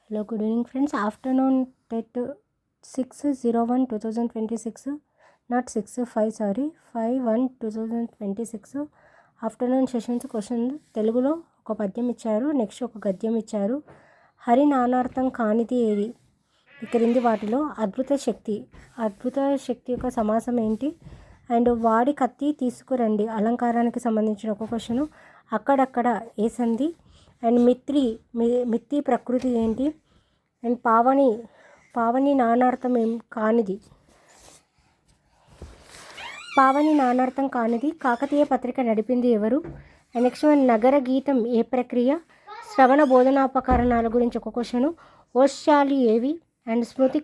Hello, good evening friends. Afternoon TET 6/01/2026, not 6/5, sorry, 5/1/2026 afternoon sessions question. తెలుగులో ఒక పద్యం ఇచ్చారు, నెక్స్ట్ ఒక గద్యం ఇచ్చారు. హరి నానార్థం కానిది ఏది? ఈ క్రింది వాటిలో అద్భుత శక్తి యొక్క సమాసం ఏంటి? అండ్ వాడి కత్తి తీసుకురండి అలంకారానికి సంబంధించిన ఒక క్వశ్చను. అక్కడక్కడ ఏ సంధి? అండ్ మిత్తి ప్రకృతి ఏంటి? అండ్ పావని నానార్థం కానిది కాకతీయ పత్రిక నడిపింది ఎవరు? అండ్ నెక్స్ట్ వన్, నగర గీతం ఏ ప్రక్రియ? శ్రవణ బోధనాపకరణాల గురించి ఒక క్వశ్చను. ఓష్యాలు ఏవి? అండ్ స్మృతి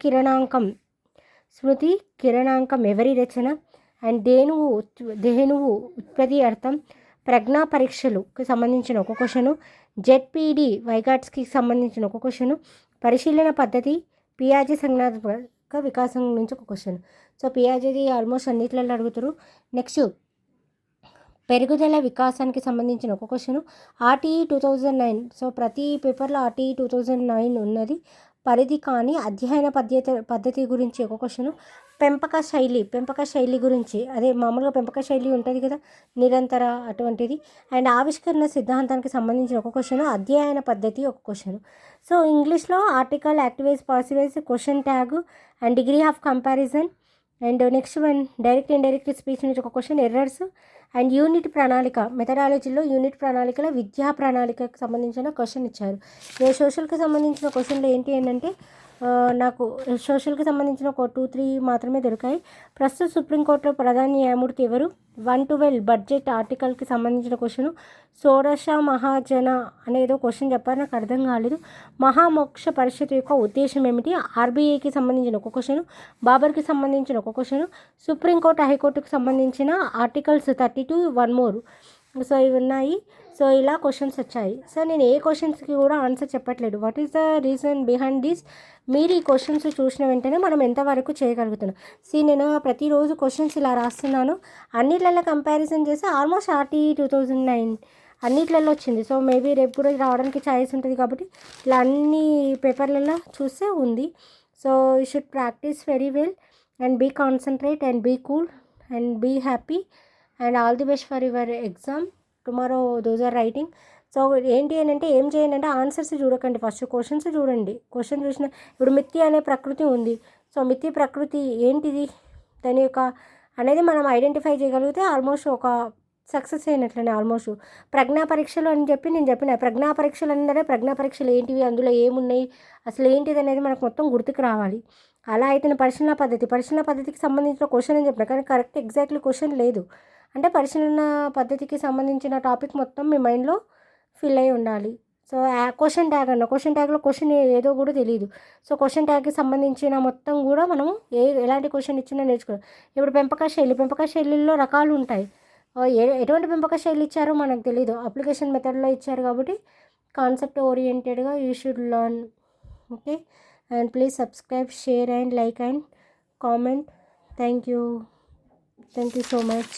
కిరణాంకం ఎవరి రచన? అండ్ దేనువు ఉత్పత్తి అర్థం. ప్రజ్ఞా పరీక్షలుకి సంబంధించిన ఒక క్వశ్చను. జెడ్పీడి వైగాట్స్కి సంబంధించిన ఒక క్వశ్చను. పరిశీలన పద్ధతి పియాజీ సంజ్ఞాత్మక వికాసం నుంచి ఒక క్వశ్చన్. సో పియాజీది ఆల్మోస్ట్ అన్నిట్లలో అడుగుతారు. నెక్స్ట్ పెరుగుదల వికాసానికి సంబంధించిన ఒక క్వశ్చను. ఆర్టీఈ 2009. సో ప్రతి పేపర్లో ఆర్టీఈ 2009 ఉన్నది. పరిధి కానీ అధ్యయన పద్ధతి గురించి ఒక క్వశ్చను. పెంపక శైలి గురించి, అదే మామూలుగా పెంపక శైలి ఉంటుంది కదా నిరంతర, అటువంటిది. అండ్ ఆవిష్కరణ సిద్ధాంతానికి సంబంధించిన ఒక క్వశ్చను. అధ్యయన పద్ధతి ఒక క్వశ్చను. సో ఇంగ్లీష్లో article, active voice, passive voice, question tag and degree of comparison. And next one, direct indirect speech నుంచి ఒక క్వశ్చన్. ఎర్రర్స్ అండ్ యూనిట్ ప్రణాళిక, మెథడాలజీలో యూనిట్ ప్రణాళికలో విద్యా ప్రణాళికకు సంబంధించిన క్వశ్చన్ ఇచ్చారు. సోషల్కి సంబంధించిన క్వశ్చన్లు ఏంటి నాకు సోషల్కి సంబంధించిన ఒక 2-3 మాత్రమే దొరికాయి. ప్రస్తుత సుప్రీంకోర్టులో ప్రధాన న్యాయమూర్తి ఎవరు? 112 బడ్జెట్ ఆర్టికల్కి సంబంధించిన క్వశ్చను. షోడశ మహాజన అనేదో క్వశ్చన్ చెప్పారు, నాకు అర్థం కాలేదు. మహామోక్ష పరిషత్ యొక్క ఉద్దేశం ఏమిటి? ఆర్బీఐకి సంబంధించిన ఒక క్వశ్చను. బాబర్కి సంబంధించిన ఒక క్వశ్చను. సుప్రీంకోర్టు, హైకోర్టుకి సంబంధించిన ఆర్టికల్స్ 32, 1 more. సో ఇవి ఉన్నాయి. సో ఇలా క్వశ్చన్స్ వచ్చాయి. సో నేను ఏ క్వశ్చన్స్కి కూడా ఆన్సర్ చెప్పట్లేదు. What is the reason behind this? మీరు ఈ క్వశ్చన్స్ చూసిన వెంటనే మనం ఎంతవరకు చేయగలుగుతున్నాం. నేను ప్రతిరోజు క్వశ్చన్స్ ఇలా రాస్తున్నాను. అన్నిట్లలో కంపారిజన్ చేసి ఆల్మోస్ట్ ఆర్టీఈ 2009 అన్నిట్లలో వచ్చింది. సో మేబీ రేపు కూడా రావడానికి ఛాయిస్ ఉంటుంది కాబట్టి ఇలా అన్ని పేపర్లలో చూస్తే ఉంది. So you should practise very well and be concentrate and be cool and be happy and all the best for your exam tomorrow. Those are writing. So ఏంటి అని అంటే ఏం చేయండి అంటే ఆన్సర్స్ చూడకండి, ఫస్ట్ క్వశ్చన్స్ చూడండి. క్వశ్చన్ చూసిన ఇప్పుడు మిథ్య అనే ప్రకృతి ఉంది. సో మిథ్య ప్రకృతి ఏంటిది దాని యొక్క అనేది మనం ఐడెంటిఫై చేయగలిగితే ఆల్మోస్ట్ ఒక సక్సెస్ అయినట్లనే. ఆల్మోస్ట్ ప్రజ్ఞా పరీక్షలు అని చెప్పి నేను చెప్పిన ప్రజ్ఞా పరీక్షలు అంటే ప్రజ్ఞా పరీక్షలు ఏంటివి, అందులో ఏమున్నాయి, అసలు ఏంటిది అనేది మనకు మొత్తం గుర్తుకు రావాలి. అలా అయితే పరిశీలన పద్ధతికి సంబంధించిన క్వశ్చన్ అని చెప్పిన కానీ కరెక్ట్ ఎగ్జాక్ట్లీ క్వశ్చన్ లేదు. అంటే పరిశీలన పద్ధతికి సంబంధించిన టాపిక్ మొత్తం మీ మైండ్లో ఫిల్ అయి ఉండాలి. సో క్వశ్చన్ ట్యాగ్లో క్వశ్చన్ ఏదో కూడా తెలియదు. సో క్వశ్చన్ ట్యాగ్కి సంబంధించిన మొత్తం కూడా మనము ఎలాంటి క్వశ్చన్ ఇచ్చినా నేర్చుకోవాలి. ఇప్పుడు పెంపక శైలిలో రకాలు ఉంటాయి. ఎటువంటి పెంపక శైలి ఇచ్చారో మనకు తెలియదు. అప్లికేషన్ మెథడ్లో ఇచ్చారు కాబట్టి కాన్సెప్ట్ ఓరియంటెడ్గా you should learn. Okay, and please subscribe, share and like and comment. Thank you so much.